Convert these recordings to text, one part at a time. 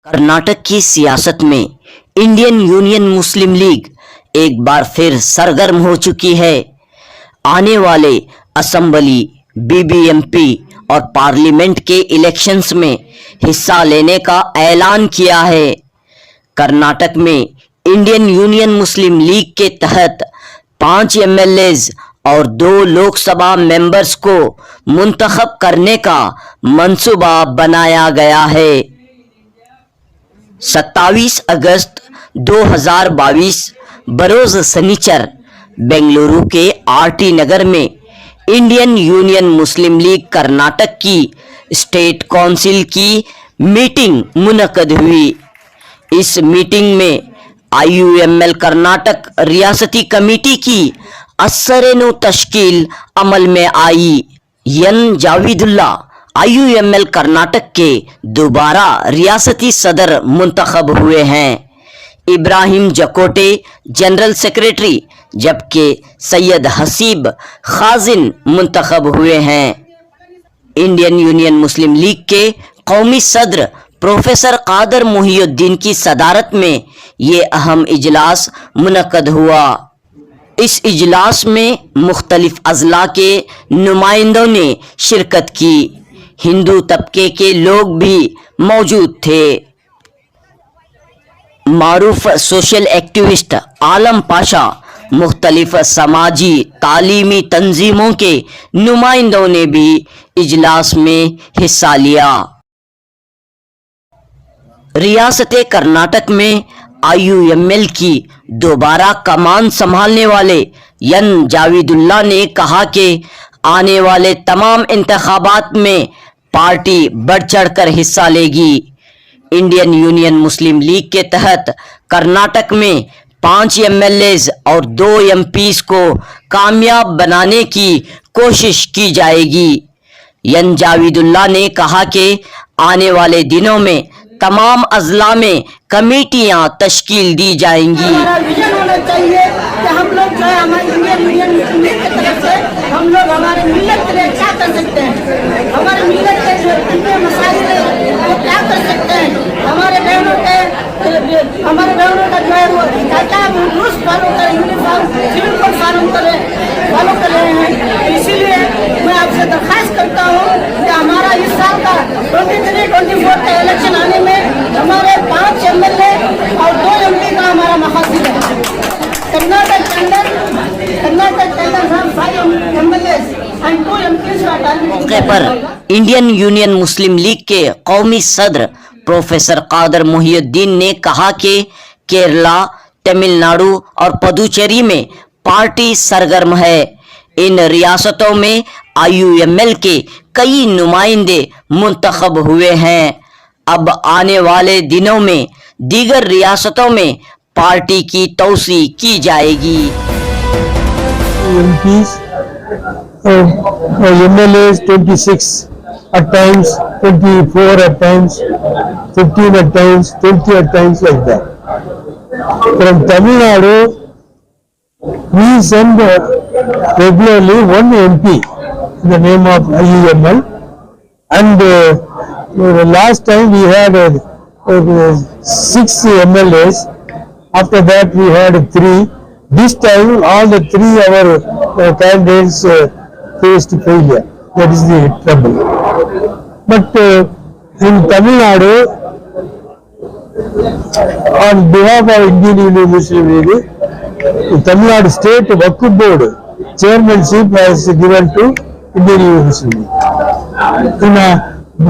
कर्नाटक की सियासत में इंडियन यूनियन मुस्लिम लीग एक बार फिर सरगर्म हो चुकी है। आने वाले असेंबली, बीबीएमपी और पार्लियामेंट के इलेक्शंस में हिस्सा लेने का ऐलान किया है। कर्नाटक में इंडियन यूनियन मुस्लिम लीग के तहत 5 एमएलएज और 2 लोकसभा मेंबर्स को मुंतखब करने का मंसूबा बनाया गया है। 27 अगस्त 2022 बरोज सनीचर बेंगलुरु के आरटी नगर में इंडियन यूनियन मुस्लिम लीग कर्नाटक की स्टेट काउंसिल की मीटिंग मुनक्कद हुई। इस मीटिंग में आईयूएमएल कर्नाटक रियासती कमेटी की असर-ए-नो तश्कील अमल में आई। एन जावेदुल्ला आईयूएमएल कर्नाटक के दोबारा रियासती सदर मुंतखब हुए हैं। इब्राहिम जकोटे जनरल सेक्रेटरी, जबकि सैयद हसीब खाजिन मुंतखब हुए हैं। इंडियन यूनियन मुस्लिम लीग के कौमी सदर प्रोफेसर कादर मोहिउद्दीन की सदारत में ये अहम इजलास मुनक्कद हुआ। इस इजलास में मुख्तलिफ अजला के नुमाइंदों ने शिरकत की। हिंदू तबके के लोग भी मौजूद थे। मारूफ सोशल एक्टिविस्ट आलम पाशा, मुख्तलिफ समाजी तालीमी तंजीमों के नुमाइंदों ने भी इजलास में हिस्सा लिया। रियासत कर्नाटक में आईयूएमएल की दोबारा कमान संभालने वाले एन जावेदुल्ला ने कहा कि आने वाले तमाम इंतखाबात में पार्टी बढ़ चढ़कर हिस्सा लेगी। इंडियन यूनियन मुस्लिम लीग के तहत कर्नाटक में 5 एमएलएज और 2 एमपीज को कामयाब बनाने की कोशिश की जाएगी। एन जावेदुल्ला ने कहा कि आने वाले दिनों में तमाम अजला में कमेटियां तश्कील दी जाएंगी। हमारा विजन होना चाहिए कि हम लोग जो है हमारे इंडियन यूनियन मुस्लिम लीग की तरफ से हम लोग हमारे मिल्लत के लिए क्या कर सकते हैं, हमारे मिल्लत के जो कितने मसाइल है वो क्या कर सकते हैं। हमारे बहनों का जो है वो क्या रूल्स फॉलो करें, यूनिफॉर्म सिविल कोड फॉलो कर रहे हैं। इसीलिए मैं आपसे दरख्वास्त करता हूँ कि हमारा इस साल का 23-24 का इलेक्शन आने में हमारे 5 एमएलए और 2 एमपी का हमारा मकासद है। कर्नाटक के अंदर हम 5 एमएलए एंड 2 एमपी मौके पर इंडियन यूनियन मुस्लिम लीग के कौमी सदर प्रोफेसर कादर मोहिउद्दीन ने कहा कि केरला, तमिलनाडु और पुदुचेरी में पार्टी सरगर्म है। इन रियासतों में आईयूएमएल के कई नुमाइंदे मुंतखब हुए हैं। अब आने वाले दिनों में दीगर रियासतों में पार्टी की तौसी की जाएगी। MLAs 26, at times 24, at times 15, at times 20, at times like that. From Tamil Nadu, we send regularly 1 MP in the name of IUML, and last time we had 6 MLAs. After that we had 3. This time all the 3 our candidates faced failure. That is the trouble. But in Tamil Nadu, on behalf of Indian Union Muslim League, the Tamil Nadu State Waqf Board chairmanship has given to Indian Union Muslim League. In a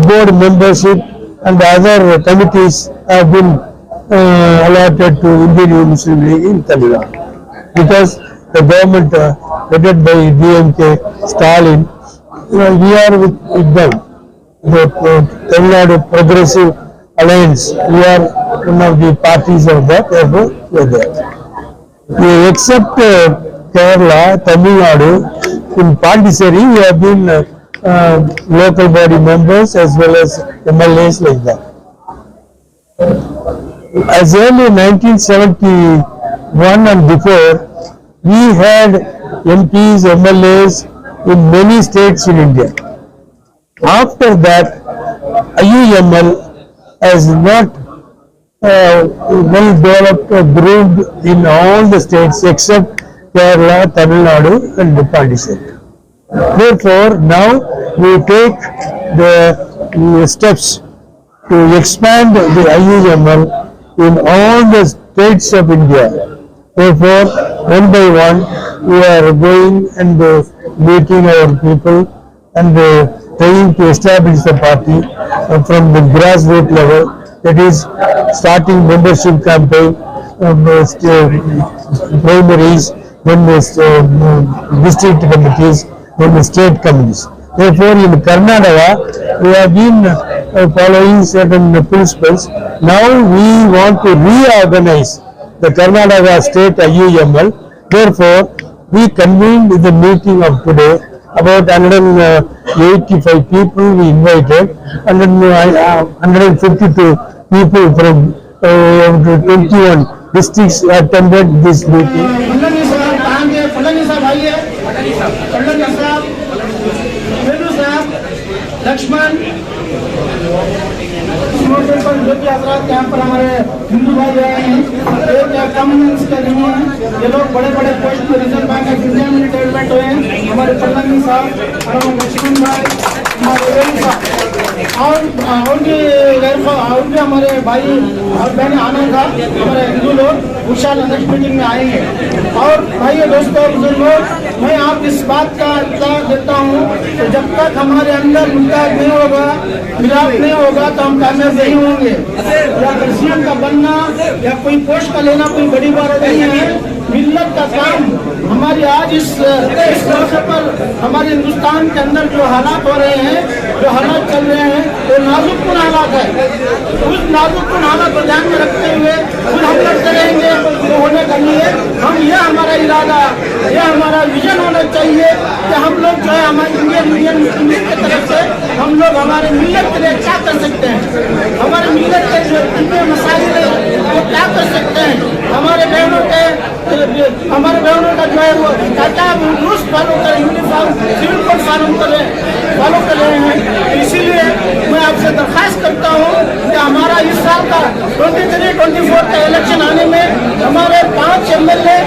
board membership and other committees have been allotted to Indian Union Muslim League in Tamil Nadu, because the government headed by DMK Stalin, we are with them. The Tamil Nadu Progressive Alliance, we are one of the parties of that, therefore we are there. Except Kerala, Tamil Nadu, in Pondicherry we have been local body members as well as MLAs like that. As early 1971 and before, we had MPs, MLAs in many states in India. After that, IUML has not well developed, groomed in all the states except Kerala, Tamil Nadu and Pondicherry. Therefore, now we take the steps to expand the IUML in all the states of India. Therefore, one by one, we are going and meeting our people and trying to establish the party from the grassroots level. That is, starting membership campaign, primaries, then district committees, then the state committees. Therefore, in Karnataka, we have been following certain principles. Now we want to reorganize the Karnataka state IUML. Therefore, we convened the meeting of today. About 185 people we invited, and then 152 people from 21 districts attended this meeting. फलनी साहब कहाँ के? फलनी साहब आइए। फलनी साहब, वेणु साहब, लक्ष्मण, जो भी हजरात यहाँ पर हमारे हिंदू भाई आए हैं, एक कम्युनिस्ट के नहीं है, ये लोग बड़े बड़े पोस्ट में रिजर्व बैंक ऑफ इंडिया में रिटायरमेंट हुए हैं। हमारे फलनी साहब, हमारे लक्ष्मण भाई, हमारे वेणु साहब और भी हमारे भाई और बहनें आने का हमारे हिंदू लोग विशाल नेक्स्ट मीटिंग में आएंगे। और भाई दोस्तों बुजुर्गों, मैं आप इस बात का इत्तला देता हूँ कि जब तक हमारे अंदर मुल्ताज नहीं होगा, मिलाप नहीं होगा, तो हम कामयाब नहीं होंगे। या प्रेसिडेंट का बनना या कोई पोस्ट का लेना कोई बड़ी बात नहीं है। मिल्लत का काम हमारी आज इस मौके पर हमारे हिंदुस्तान के अंदर जो हालात हो रहे हैं, जो हालात चल रहे हैं, वो नाजुककुन हालात है। उस नाजुककुन हालात को ध्यान में रखते हुए खुद हम लड़ते रहेंगे। वो होने के लिए हम यह हमारा इरादा, यह हमारा विजन होना चाहिए कि हम लोग जो है हमारे इंडियन मुस्लिम लीग की तरफ से हम लोग हमारे मिल्लत के लिए क्या कर सकते हैं, हमारे मिल्लत के जो इतने मसाइल हैं वो क्या कर सकते हैं। हमारे बहनों का जो है वो कहता है रूल्स फॉलो करें, यूनिफॉर्म सिविल कोड फॉलो कर रहे हैं। इसीलिए मैं आपसे दरख्वास्त करता हूँ कि हमारा इस साल का 23-24 का इलेक्शन आने में हमारे 5 MLA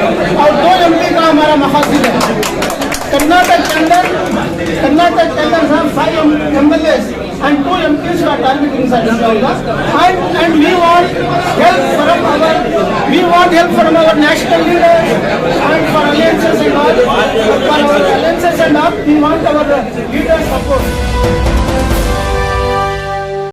और 2 MP का हमारा मकासद है। कर्नाटक के अंदर हम 5 MLAs and 2 MPs are targeting inshallah. And we want help from our national leaders and for alliances and all. We want our leaders support.